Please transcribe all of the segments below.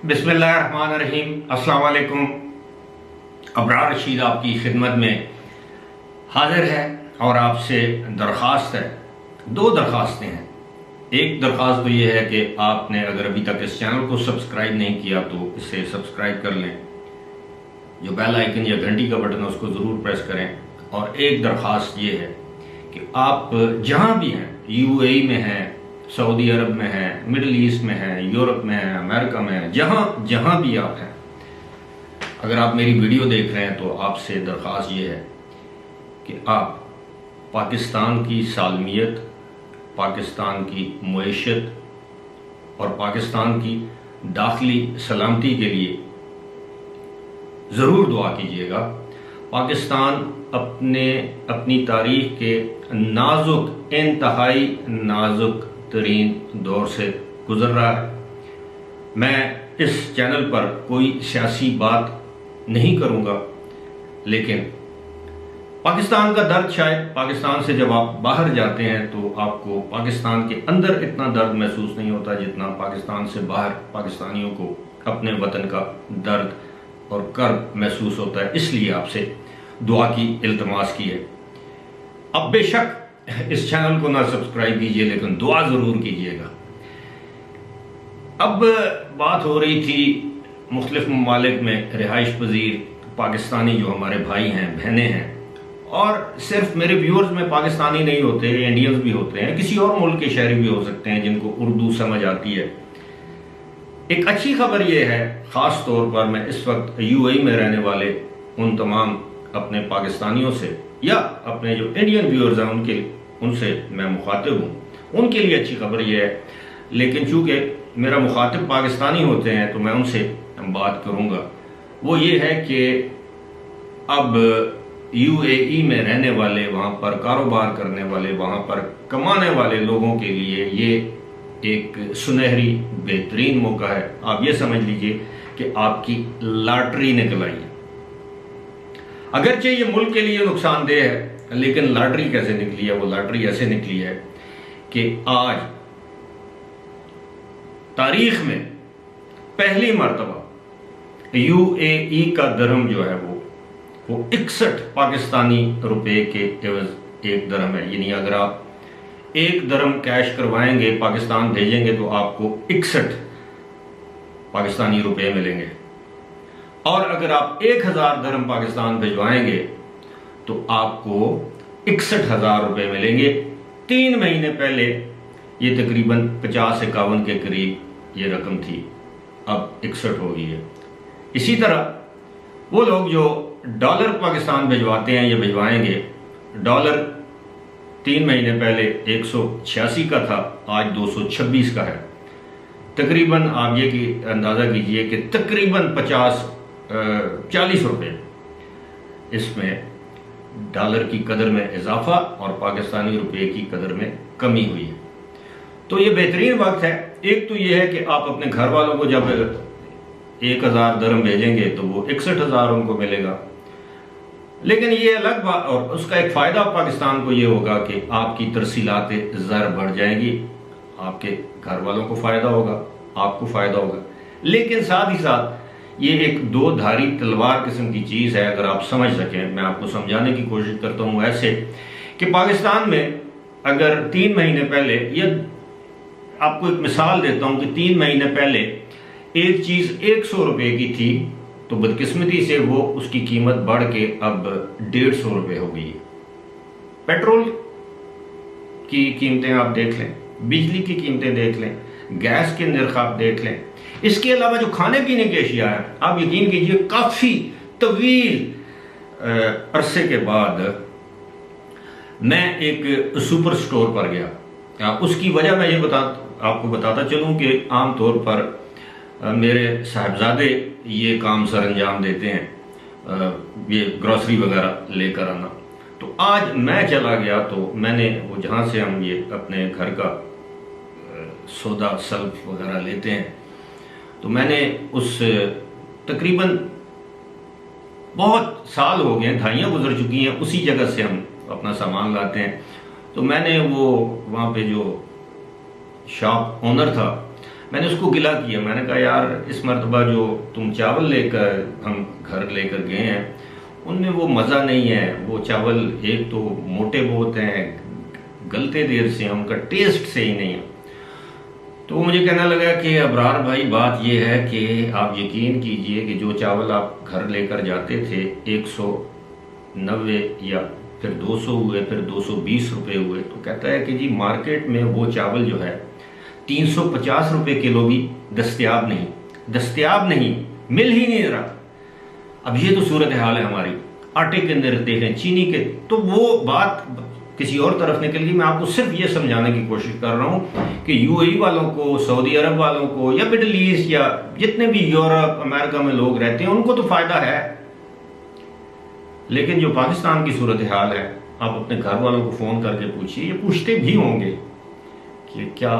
बिस्मिल्लाहिर्रहमानिर्रहीम। अस्सलाम वालेकुम। अबरार रशीद आपकी खिदमत में हाजिर है और आपसे दरख्वास्त है, दो दरख्वास्तें हैं। एक दरख्वास्त तो ये है कि आपने अगर अभी तक इस चैनल को सब्सक्राइब नहीं किया तो इसे सब्सक्राइब कर लें, जो बेल आइकन या घंटी का बटन है उसको ज़रूर प्रेस करें। और एक दरख्वास्त ये है कि आप जहाँ भी हैं, यूएई में हैं, सऊदी अरब में हैं, मिडल ईस्ट में हैं, यूरोप में हैं, अमेरिका में हैं, जहाँ भी आप हैं, अगर आप मेरी वीडियो देख रहे हैं तो आपसे दरख्वास्त ये है कि आप पाकिस्तान की सालमियत, पाकिस्तान की मुईशत और पाकिस्तान की दाखिली सलामती के लिए ज़रूर दुआ कीजिएगा। पाकिस्तान अपनी तारीख के नाजुक, इंतहाई नाजुक तरीन दौर से गुजर रहा है। मैं इस चैनल पर कोई सियासी बात नहीं करूँगा, लेकिन पाकिस्तान का दर्द, शायद पाकिस्तान से जब आप बाहर जाते हैं तो आपको पाकिस्तान के अंदर इतना दर्द महसूस नहीं होता जितना पाकिस्तान से बाहर पाकिस्तानियों को अपने वतन का दर्द और कर्ब महसूस होता है। इसलिए आपसे दुआ की इल्तमास की है। अब बेशक इस चैनल को ना सब्सक्राइब कीजिए, लेकिन दुआ ज़रूर कीजिएगा। अब बात हो रही थी मुख्तलिफ ममालिक में रिहाइश पजीर पाकिस्तानी जो हमारे भाई हैं, बहनें हैं, और सिर्फ मेरे व्यूअर्स में पाकिस्तानी नहीं होते, इंडियंस भी होते हैं, किसी और मुल्क के शहरी भी हो सकते हैं जिनको उर्दू समझ आती है। एक अच्छी खबर यह है, ख़ास तौर पर मैं इस वक्त यूएई में रहने वाले उन तमाम अपने पाकिस्तानियों से या अपने जो इंडियन व्यूअर्स हैं उनसे मैं मुखातिब हूँ, उनके लिए अच्छी खबर यह है। लेकिन चूँकि मेरा मुखातिब पाकिस्तानी होते हैं तो मैं उनसे बात करूँगा। वो ये है कि अब यूएई में रहने वाले, वहाँ पर कारोबार करने वाले, वहाँ पर कमाने वाले लोगों के लिए ये एक सुनहरी बेहतरीन मौका है। आप ये समझ लीजिए कि आपकी लॉटरी निकल आई है। अगरचे ये मुल्क के लिए नुकसानदेह है, लेकिन लॉटरी कैसे निकली है? वो लॉटरी ऐसे निकली है कि आज तारीख में पहली मर्तबा यूएई का दरहम जो है वो 61 पाकिस्तानी रुपए के एवज एक दरहम है। यानी अगर आप एक दरहम कैश करवाएंगे, पाकिस्तान भेजेंगे, तो आपको 61 पाकिस्तानी रुपए मिलेंगे। और अगर आप 1000 दरहम पाकिस्तान भिजवाएंगे तो आपको 61,000 रुपए मिलेंगे। 3 महीने पहले ये तकरीबन 50-51 के करीब ये रकम थी, अब 61 हो गई है। इसी तरह वो लोग जो डॉलर पाकिस्तान भिजवाते हैं या भिजवाएंगे, डॉलर 3 महीने पहले 186 का था, आज 226 का है। तकरीबन आप ये अंदाज़ा कीजिए कि तकरीबन 40 रुपये इसमें डॉलर की कदर में इजाफा और पाकिस्तानी रुपये की कदर में कमी हुई है। तो ये बेहतरीन वक्त है। एक तो ये है कि आप अपने घर वालों को जब 1000 दरहम भेजेंगे तो वो 61,000 उनको मिलेगा। लेकिन ये अलग बात, और उसका एक फ़ायदा पाकिस्तान को ये होगा कि आपकी तरसीलात ज़र बढ़ जाएंगी, आपके घर वालों को फ़ायदा होगा, आपको फ़ायदा होगा। लेकिन साथ ही साथ ये एक दो धारी तलवार किस्म की चीज़ है, अगर आप समझ सकें। मैं आपको समझाने की कोशिश करता हूँ ऐसे कि पाकिस्तान में अगर 3 महीने पहले, या आपको एक मिसाल देता हूँ कि 3 महीने पहले एक चीज़ 100 रुपये की थी, तो बदकिस्मती से वो उसकी कीमत बढ़ के अब 150 रुपये हो गई है। पेट्रोल की कीमतें आप देख लें, बिजली की कीमतें देख लें, गैस के नर्ख आप देख लें। इसके अलावा जो खाने पीने की अशिया है, आप यकीन कीजिए काफ़ी तवील अरसे के बाद मैं एक सुपर स्टोर पर गया। उसकी वजह मैं ये आपको बताता चलूँ कि आम तौर पर मेरे साहबजादे ये काम सर अंजाम देते हैं, ये ग्रॉसरी वगैरह लेकर आना। तो आज मैं चला गया तो मैंने वो जहाँ से हम ये अपने घर का सौदा सल्फ वगैरह लेते हैं, तो मैंने उस तकरीबन बहुत साल हो गए, दहाइयाँ गुजर चुकी हैं, उसी जगह से हम अपना सामान लाते हैं। तो मैंने वो वहाँ पे जो शॉप ओनर था میں نے اس کو گلا کیا، میں نے کہا یار اس مرتبہ جو تم چاول لے کر ہم گھر لے کر گئے ہیں ان میں وہ مزہ نہیں ہے، وہ چاول ایک تو موٹے بہت ہیں، گلتے دیر سے، ان کا ٹیسٹ صحیح نہیں ہے۔ تو وہ مجھے کہنے لگا کہ ابرار بھائی بات یہ ہے کہ آپ یقین کیجئے کہ جو چاول آپ گھر لے کر جاتے تھے 190 یا پھر 200 ہوئے، پھر 220 روپے ہوئے، تو کہتا ہے کہ جی مارکیٹ میں وہ چاول جو ہے 350 روپے کلو بھی دستیاب نہیں، مل ہی نہیں رہا۔ اب یہ تو صورتحال ہے ہماری، آٹے کے اندر دیکھیں، چینی کے، تو وہ بات کسی اور طرف نکل گئی۔ میں آپ کو صرف یہ سمجھانے کی کوشش کر رہا ہوں کہ یو اے ای والوں کو، سعودی عرب والوں کو، یا مڈل ایسٹ یا جتنے بھی یورپ امریکہ میں لوگ رہتے ہیں ان کو تو فائدہ ہے، لیکن جو پاکستان کی صورتحال ہے آپ اپنے گھر والوں کو فون کر کے پوچھیے، یہ پوچھتے بھی ہوں گے کہ کیا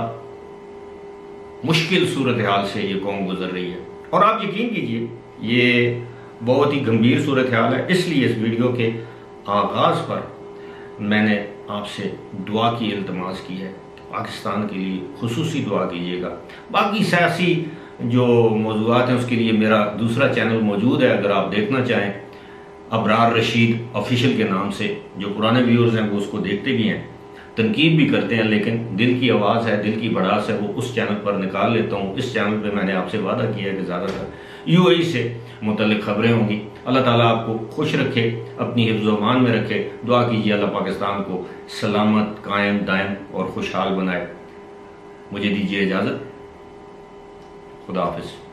مشکل صورتحال سے یہ قوم گزر رہی ہے۔ اور آپ یقین کیجئے یہ بہت ہی گمبھیر صورتحال ہے، اس لیے اس ویڈیو کے آغاز پر میں نے آپ سے دعا کی التماس کی ہے، پاکستان کے لیے خصوصی دعا کیجیے گا۔ باقی سیاسی جو موضوعات ہیں اس کے لیے میرا دوسرا چینل موجود ہے، اگر آپ دیکھنا چاہیں، ابرار رشید آفیشیل کے نام سے، جو پرانے ویورز ہیں وہ اس کو دیکھتے بھی ہیں، تنقید بھی کرتے ہیں، لیکن دل کی آواز ہے، دل کی بڑاس ہے، وہ اس چینل پر نکال لیتا ہوں۔ اس چینل پہ میں نے آپ سے وعدہ کیا ہے کہ زیادہ تر یو اے ای سے متعلق خبریں ہوں گی۔ اللہ تعالیٰ آپ کو خوش رکھے، اپنی حفظ و امان میں رکھے، دعا کیجیے اللہ پاکستان کو سلامت، قائم، دائم اور خوشحال بنائے۔ مجھے دیجیے اجازت، خدا حافظ۔